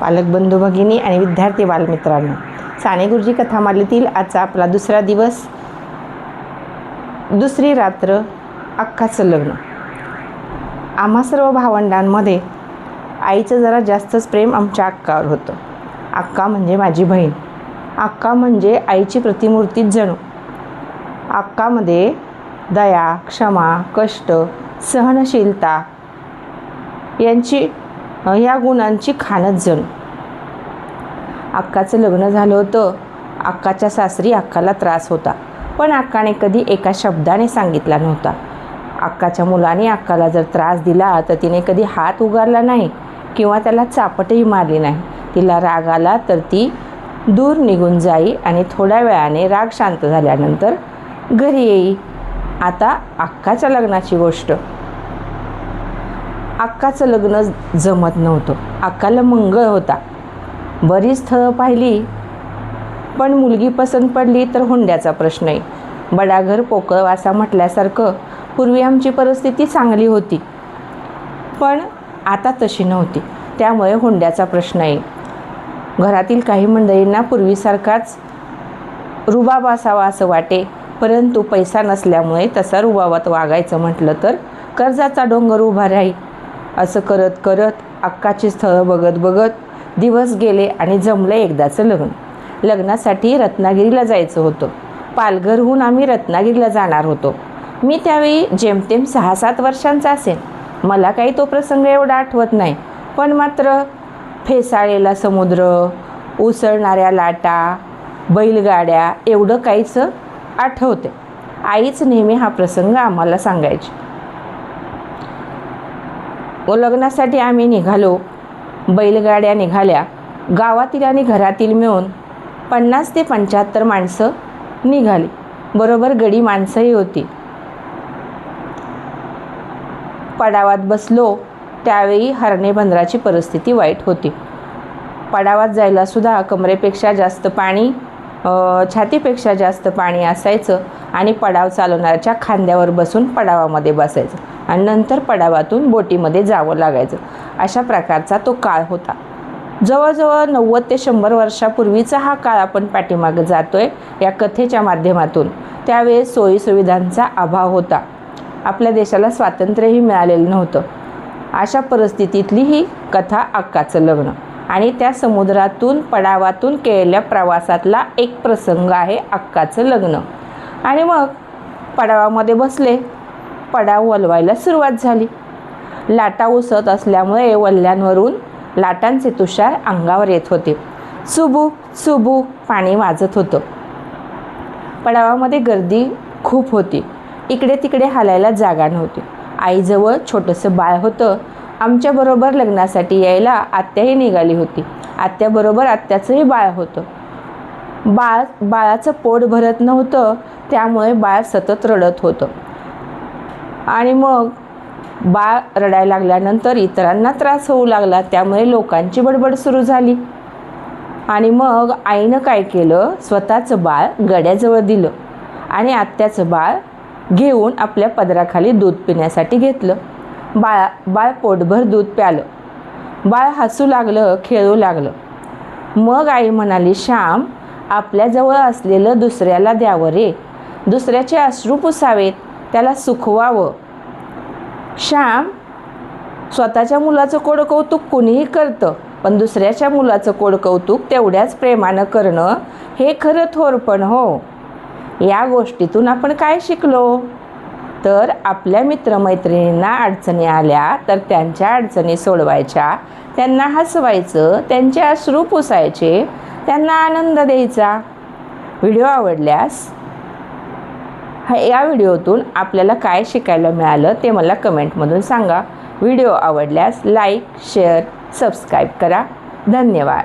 पालक बंधू भगिनी आणि विद्यार्थी बालमित्रांनो, साने गुरुजी कथामालेतील आजचा आपला दुसरा दिवस, दुसरी रात्र, अक्काचं लग्न. आम्हा सर्व भावंडांमध्ये आईचं जरा जास्तच प्रेम आमच्या अक्कावर होतं. अक्का म्हणजे माझी बहीण. अक्का म्हणजे आईची प्रतिमूर्तीच जणू. अक्कामध्ये दया, क्षमा, कष्ट, सहनशीलता या गुणांची खाणच जणू. अक्काचं लग्न झालं होतं. अक्काच्या सासरी अक्काला त्रास होता, पण अक्काने कधी एका शब्दाने सांगितला नव्हता. अक्काच्या मुलाने अक्काला जर त्रास दिला तर तिने कधी हात उगारला नाही किंवा त्याला चापटही मारली नाही. तिला राग आला तर ती दूर निघून जाई आणि थोड्या वेळाने राग शांत झाल्यानंतर घरी येई. आता अक्काच्या लग्नाची गोष्ट. अक्काचं लग्न जमत नव्हतं. अक्काला मंगळ होता. बरीच स्थळं पाहिली, पण मुलगी पसंत पडली तर हुंड्याचा प्रश्नही. बडाघर पोकळ वासा म्हटल्यासारखं पूर्वी आमची परिस्थिती चांगली होती, पण आता तशी नव्हती. त्यामुळे हुंड्याचा प्रश्नही. घरातील काही मंडळींना पूर्वीसारखाच रुबाब असावा असं वाटे, परंतु पैसा नसल्यामुळे तसा रुबाबात वागायचं म्हटलं तर कर्जाचा डोंगर उभा राही. असं करत करत अक्काची स्थळं बघत बघत दिवस गेले आणि जमलं एकदाचं लग्न. लग्नासाठी रत्नागिरीला जायचं होतं. पालघरहून आम्ही रत्नागिरीला जाणार होतो. मी त्यावेळी जेमतेम 6-7 वर्षांचा असेन. मला काही तो प्रसंग एवढा आठवत नाही, पण मात्र फेसाळलेला समुद्र, उसळणाऱ्या लाटा, बैलगाड्या एवढं काहीच आठवते. आईच नेहमी हा प्रसंग आम्हाला सांगायची. लग्नासाठी आम्ही निघालो. बैलगाड्या निघाल्या. गावातील आणि घरातील मिळून 50 ते 75 माणसं निघाली. बरोबर गडी माणसंही होती. पडावात बसलो. त्यावेळी हरणे बंदराची परिस्थिती वाईट होती. पडावात जायला सुद्धा कमरेपेक्षा जास्त पाणी, छातीपेक्षा जास्त पाणी असायचं आणि पडाव चालवणाऱ्याच्या खांद्यावर बसून पडावामध्ये बसायचं आणि नंतर पडावातून बोटीमध्ये जावं लागायचं. अशा प्रकारचा तो काळ होता. जवळजवळ 90 ते 100 वर्षापूर्वीचा हा काळ आपण पाठीमागे जातोय या कथेच्या माध्यमातून. त्यावेळेस सोयीसुविधांचा अभाव होता. आपल्या देशाला स्वातंत्र्यही मिळालेलं नव्हतं. अशा परिस्थितीतली ही कथा अक्काचं लग्न आणि त्या समुद्रातून पडावातून केलेल्या प्रवासातला एक प्रसंग आहे अक्काचं लग्न. आणि मग पडावामध्ये बसले. पडाव वलवायला सुरुवात झाली. लाटा उसळत असल्यामुळे वल्ल्यांवरून लाटांचे तुषार अंगावर येत होते. चुबूक चुबूक पाणी वाजत होतं. पडावामध्ये गर्दी खूप होती. इकडे तिकडे हालायला जागा नव्हती. आईजवळ छोटंसं बाळ होतं. आमच्याबरोबर लग्नासाठी यायला आत्याही निघाली होती. आत्याबरोबर आत्याचंही बाळ होतं. बाळाचं पोट भरत नव्हतं, त्यामुळे बाळ सतत रडत होतं. आणि मग बाळ रडायला लागल्यानंतर इतरांना त्रास होऊ लागला. त्यामुळे लोकांची बडबड सुरू झाली. आणि मग आईनं काय केलं, स्वतःचं बाळ गड्याजवळ दिलं आणि आत्याचं बाळ घेऊन आपल्या पदराखाली दूध पिण्यासाठी घेतलं. बाळ पोटभर दूध प्यालं. बाळ हसू लागलं, खेळू लागलं. मग आई म्हणाली, श्याम, आपल्याजवळ असलेलं दुसऱ्याला द्यावं रे. दुसऱ्याचे अश्रू पुसावेत, त्याला सुखवावं. श्याम, स्वतःच्या मुलाचं कोड कौतुक कुणीही करतं, पण दुसऱ्याच्या मुलाचं कोड कौतुक तेवढ्याच प्रेमानं करणं हे खरं थोरपण हो. या गोष्टीतून आपण काय शिकलो, तर आपल्या मित्रमैत्रिणींना अडचणी आल्या तर त्यांच्या अडचणी सोडवायच्या, त्यांना हसवायचं, त्यांचे अश्रू पुसायचे, त्यांना आनंद द्यायचा. व्हिडिओ आवडल्यास या व्हिडिओतून आपल्याला काय शिकायला मिळालं ते मला कमेंटमधून सांगा. व्हिडिओ आवडल्यास लाईक, शेअर, सबस्क्राईब करा. धन्यवाद.